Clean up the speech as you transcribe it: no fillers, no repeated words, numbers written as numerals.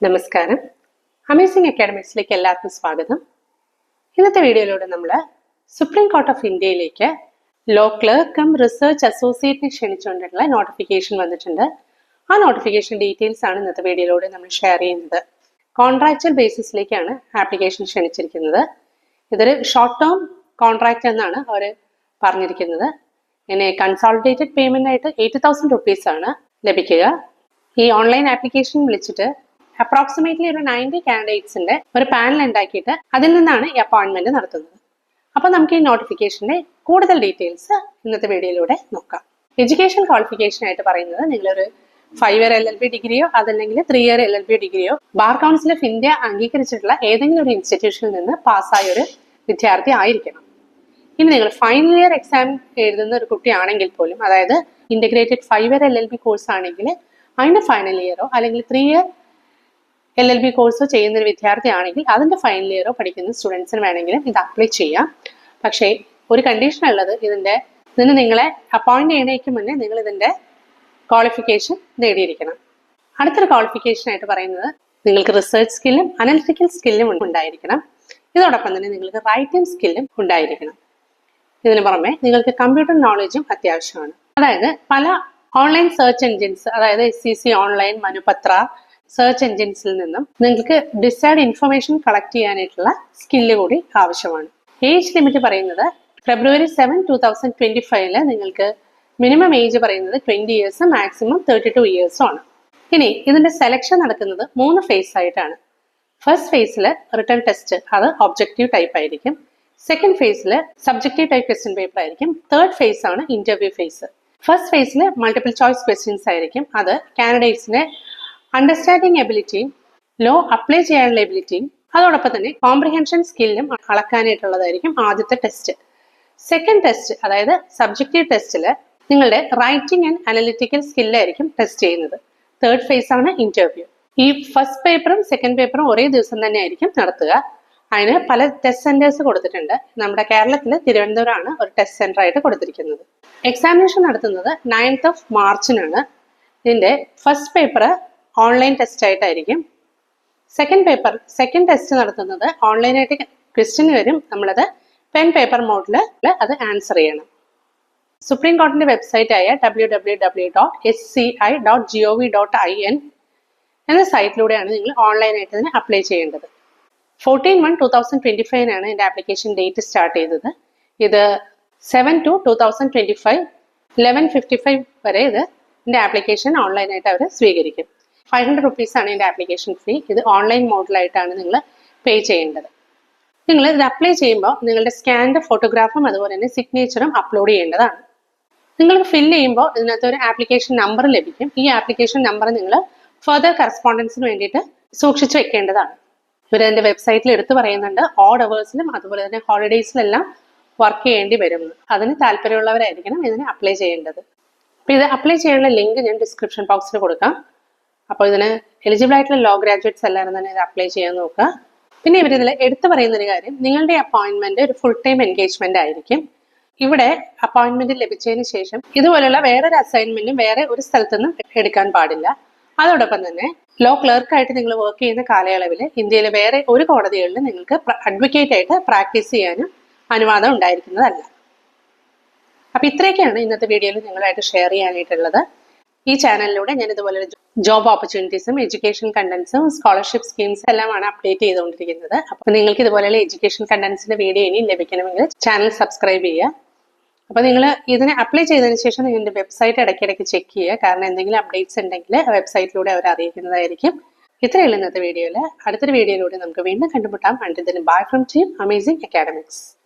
നമസ്കാരം. അമേസിംഗ് അക്കാഡമിക്സിലേക്ക് എല്ലാവർക്കും സ്വാഗതം. ഇന്നത്തെ വീഡിയോയിലൂടെ നമ്മൾ സുപ്രീം കോർട്ട് ഓഫ് ഇന്ത്യയിലേക്ക് ലോ ക്ലർക്ക് കം റിസർച്ച് അസോസിയേറ്റിനെ ക്ഷണിച്ചുകൊണ്ടുള്ള നോട്ടിഫിക്കേഷൻ വന്നിട്ടുണ്ട്. ആ നോട്ടിഫിക്കേഷൻ ഡീറ്റെയിൽസ് ആണ് ഇന്നത്തെ വീഡിയോയിലൂടെ നമ്മൾ ഷെയർ ചെയ്യുന്നത്. കോൺട്രാക്ച്വൽ ബേസിസിലേക്കാണ് ആപ്ലിക്കേഷൻ ക്ഷണിച്ചിരിക്കുന്നത്. ഇതൊരു ഷോർട്ട് ടേം കോൺട്രാക്റ്റ് എന്നാണ് അവർ പറഞ്ഞിരിക്കുന്നത്. ഇങ്ങനെ കൺസോളിഡേറ്റഡ് പേയ്മെന്റ് ആയിട്ട് 80,000 rupees ആണ് ലഭിക്കുക. ഈ ഓൺലൈൻ ആപ്ലിക്കേഷൻ വിളിച്ചിട്ട് അപ്രോക്സിമേറ്റ്ലി ഒരു 90 കാൻഡിഡേറ്റ്സിന്റെ ഒരു പാനൽ ഉണ്ടാക്കിയിട്ട് അതിൽ നിന്നാണ് ഈ അപ്പോയിന്റ്മെന്റ് നടത്തുന്നത്. അപ്പൊ നമുക്ക് ഈ നോട്ടിഫിക്കേഷന്റെ കൂടുതൽ ഡീറ്റെയിൽസ് ഇന്നത്തെ വീഡിയോയിലൂടെ നോക്കാം. എഡ്യൂക്കേഷൻ ക്വാളിഫിക്കേഷൻ ആയിട്ട് പറയുന്നത് നിങ്ങളൊരു 5 year LLB ഡിഗ്രിയോ അതല്ലെങ്കിൽ 3 year LLB ഡിഗ്രിയോ ബാർ കൗൺസിൽ ഓഫ് ഇന്ത്യ അംഗീകരിച്ചിട്ടുള്ള ഏതെങ്കിലും ഒരു ഇൻസ്റ്റിറ്റ്യൂഷനിൽ നിന്ന് പാസ്സായ ഒരു വിദ്യാർത്ഥി ആയിരിക്കണം. ഇനി നിങ്ങൾ ഫൈനൽ ഇയർ എക്സാം എഴുതുന്ന ഒരു കുട്ടിയാണെങ്കിൽ പോലും, അതായത് ഇന്റഗ്രേറ്റഡ് 5 year LLB കോഴ്സ് ആണെങ്കിൽ അതിന്റെ ഫൈനൽ ഇയറോ അല്ലെങ്കിൽ 3 year LLB കോഴ്സോ ചെയ്യുന്ന ഒരു വിദ്യാർത്ഥി ആണെങ്കിൽ അതിന്റെ ഫൈനൽ ഇയറോ പഠിക്കുന്ന സ്റ്റുഡൻസിന് വേണമെങ്കിലും ഇത് അപ്ലൈ ചെയ്യാം. പക്ഷേ ഒരു കണ്ടീഷൻ ഉള്ളത്, ഇതിന് നിങ്ങളെ അപ്പോയിന്റ് ചെയ്യുന്നതിന് മുന്നേ നിങ്ങൾ ഇതിന്റെ ക്വാളിഫിക്കേഷൻ നേടിയിരിക്കണം. അടുത്തൊരു ക്വാളിഫിക്കേഷൻ ആയിട്ട് പറയുന്നത് നിങ്ങൾക്ക് റിസർച്ച് സ്കില്ലും അനലിറ്റിക്കൽ സ്കില്ലും ഉണ്ടായിരിക്കണം. ഇതോടൊപ്പം തന്നെ നിങ്ങൾക്ക് റൈറ്റിംഗ് സ്കില്ലും ഉണ്ടായിരിക്കണം. ഇതിന് പുറമെ നിങ്ങൾക്ക് കമ്പ്യൂട്ടർ നോളജും അത്യാവശ്യമാണ്. അതായത് പല ഓൺലൈൻ സെർച്ച് എൻജിൻസ്, അതായത് SCC ഓൺലൈൻ, മനുപത്ര സെർച്ച് എൻജിൻസിൽ നിന്നും നിങ്ങൾക്ക് ഡിസൈഡ് ഇൻഫർമേഷൻ കളക്ട് ചെയ്യാനായിട്ടുള്ള സ്കില്ല് കൂടി ആവശ്യമാണ്. ഏജ് ലിമിറ്റ് പറയുന്നത് February 7, 2025 നിങ്ങൾക്ക് മിനിമം ഏജ് പറയുന്നത് 20 years, മാക്സിമം 32 years ആണ്. ഇനി ഇതിന്റെ സെലക്ഷൻ നടക്കുന്നത് 3 ഫേസ് ആയിട്ടാണ്. ഫസ്റ്റ് ഫേസിൽ റിട്ടൺ ടെസ്റ്റ്, അത് ഒബ്ജക്റ്റീവ് ടൈപ്പ് ആയിരിക്കും. സെക്കൻഡ് ഫേസിൽ സബ്ജക്റ്റീവ് ടൈപ്പ് ക്വസ്റ്റ്യൻ പേപ്പർ ആയിരിക്കും. തേർഡ് ഫേസ് ആണ് ഇന്റർവ്യൂ ഫേസ്. ഫസ്റ്റ് ഫേസിൽ മൾട്ടിപ്പിൾ ചോയ്സ് ക്വസ്റ്റ്യൻസ് ആയിരിക്കും. അത് കാൻഡിഡേറ്റ്സിന്റെ അണ്ടർസ്റ്റാൻഡിങ് എബിലിറ്റിയും ലോ അപ്ലൈ ചെയ്യാനുള്ള എബിലിറ്റിയും അതോടൊപ്പം തന്നെ കോംപ്രിഹെൻഷൻ സ്കില്ലും അളക്കാനായിട്ടുള്ളതായിരിക്കും ആദ്യത്തെ ടെസ്റ്റ്. സെക്കൻഡ് ടെസ്റ്റ്, അതായത് സബ്ജക്റ്റീവ് ടെസ്റ്റിൽ നിങ്ങളുടെ റൈറ്റിംഗ് ആൻഡ് അനലിറ്റിക്കൽ സ്കില്ലായിരിക്കും ടെസ്റ്റ് ചെയ്യുന്നത്. തേർഡ് ഫേസ് ആണ് ഇന്റർവ്യൂ. ഈ ഫസ്റ്റ് പേപ്പറും സെക്കൻഡ് പേപ്പറും ഒരേ ദിവസം തന്നെ ആയിരിക്കും നടത്തുക. അതിന് പല ടെസ്റ്റ് സെന്റേഴ്സ് കൊടുത്തിട്ടുണ്ട്. നമ്മുടെ കേരളത്തിൽ തിരുവനന്തപുരമാണ് ഒരു ടെസ്റ്റ് സെന്റർ ആയിട്ട് കൊടുത്തിരിക്കുന്നത്. എക്സാമിനേഷൻ നടത്തുന്നത് 9th of March ഇതിന്റെ ഫസ്റ്റ് പേപ്പർ ഓൺലൈൻ ടെസ്റ്റ് ആയിട്ടായിരിക്കും. സെക്കൻഡ് ടെസ്റ്റ് നടത്തുന്നത് ഓൺലൈനായിട്ട് ക്വസ്റ്റ്യൻ വരും. നമ്മളത് പെൻ പേപ്പർ മോഡിൽ അത് ആൻസർ ചെയ്യണം. സുപ്രീം കോടതിന്റെ വെബ്സൈറ്റ് ആയ www.sci.gov.in എന്ന സൈറ്റിലൂടെയാണ് നിങ്ങൾ ഓൺലൈനായിട്ട് ഇതിന് അപ്ലൈ ചെയ്യേണ്ടത്. 14/1/2025 ഇതിന്റെ ആപ്ലിക്കേഷൻ ഡേറ്റ് സ്റ്റാർട്ട് ചെയ്തത്. ഇത് 7/2/2025 11:55 വരെ ഇതിന്റെ ആപ്ലിക്കേഷൻ ഓൺലൈനായിട്ട് അവർ സ്വീകരിക്കും. 500 rupees ആണ് ഇതിന്റെ ആപ്ലിക്കേഷൻ ഫീ. ഇത് ഓൺലൈൻ മോഡിലായിട്ടാണ് നിങ്ങൾ പേ ചെയ്യേണ്ടത്. നിങ്ങൾ ഇത് അപ്ലൈ ചെയ്യുമ്പോൾ നിങ്ങളുടെ സ്കാൻഡ് ഫോട്ടോഗ്രാഫും അതുപോലെ തന്നെ സിഗ്നേച്ചറും അപ്ലോഡ് ചെയ്യേണ്ടതാണ്. നിങ്ങൾ ഫില്ല് ചെയ്യുമ്പോൾ ഇതിനകത്ത് ഒരു ആപ്ലിക്കേഷൻ നമ്പർ ലഭിക്കും. ഈ ആപ്ലിക്കേഷൻ നമ്പർ നിങ്ങൾ ഫർദർ കറസ്പോണ്ടൻസിന് വേണ്ടിയിട്ട് സൂക്ഷിച്ചു വെക്കേണ്ടതാണ്. ഇവരതിന്റെ വെബ്സൈറ്റിൽ എടുത്തു പറയുന്നുണ്ട് ഓഡ് അവേഴ്സിലും അതുപോലെ തന്നെ ഹോളിഡേയ്സിലെല്ലാം വർക്ക് ചെയ്യേണ്ടി വരും. അതിന് താല്പര്യമുള്ളവരായിരിക്കണം ഇതിന് അപ്ലൈ ചെയ്യേണ്ടത്. അപ്പോൾ ഇത് അപ്ലൈ ചെയ്യാനുള്ള ലിങ്ക് ഞാൻ ഡിസ്ക്രിപ്ഷൻ ബോക്സിൽ കൊടുക്കാം. അപ്പോൾ ഇതിന് എലിജിബിൾ ആയിട്ടുള്ള ലോ ഗ്രാജുവേറ്റ്സ് എല്ലാവരും തന്നെ ഇത് അപ്ലൈ ചെയ്യാൻ നോക്കുക. പിന്നെ ഇവരിതിൽ എടുത്തു പറയുന്ന ഒരു കാര്യം, നിങ്ങളുടെ അപ്പോയിന്റ്മെന്റ് ഒരു ഫുൾ ടൈം എൻഗേജ്മെന്റ് ആയിരിക്കും. ഇവിടെ അപ്പോയിന്റ്മെന്റ് ലഭിച്ചതിന് ശേഷം ഇതുപോലുള്ള വേറൊരു അസൈൻമെന്റും വേറെ ഒരു സ്ഥലത്തുനിന്നും എടുക്കാൻ പാടില്ല. അതോടൊപ്പം തന്നെ ലോ ക്ലർക്കായിട്ട് നിങ്ങൾ വർക്ക് ചെയ്യുന്ന കാലയളവിൽ ഇന്ത്യയിലെ വേറെ ഒരു കോടതികളിലും നിങ്ങൾക്ക് അഡ്വക്കേറ്റ് ആയിട്ട് പ്രാക്ടീസ് ചെയ്യാനും അനുവാദം ഉണ്ടായിരിക്കുന്നതല്ല. അപ്പൊ ഇത്രയൊക്കെയാണ് ഇന്നത്തെ വീഡിയോയിൽ നിങ്ങളായിട്ട് ഷെയർ ചെയ്യാനായിട്ടുള്ളത്. ഈ ചാനലിലൂടെ ഞാൻ ഇതുപോലെ ജോബ് ഓപ്പർച്യൂണിറ്റീസും എഡ്യൂക്കേഷൻ കണ്ടന്റ്സും സ്കോളർഷിപ്പ് സ്കീംസ് എല്ലാമാണ് അപ്ഡേറ്റ് ചെയ്തുകൊണ്ടിരിക്കുന്നത്. അപ്പൊ നിങ്ങൾക്ക് ഇതുപോലെയുള്ള എഡ്യൂക്കേഷൻ കണ്ടന്റ്സിന്റെ വീഡിയോ ഇനിയും ലഭിക്കണമെങ്കിൽ ചാനൽ സബ്സ്ക്രൈബ് ചെയ്യുക. അപ്പൊ നിങ്ങൾ ഇതിനെ അപ്ലൈ ചെയ്തതിനു ശേഷം നിങ്ങളുടെ വെബ്സൈറ്റ് ഇടയ്ക്കിടയ്ക്ക് ചെക്ക് ചെയ്യുക. കാരണം എന്തെങ്കിലും അപ്ഡേറ്റ്സ് ഉണ്ടെങ്കിൽ വെബ്സൈറ്റിലൂടെ അവർ അറിയിക്കുന്നതായിരിക്കും. ഇത്രയുള്ള ഇന്നത്തെ വീഡിയോയിൽ. അടുത്തൊരു വീഡിയോയിലൂടെ നമുക്ക് വീണ്ടും കണ്ടുമുട്ടാം. Until then, bye from team Amazing Academics.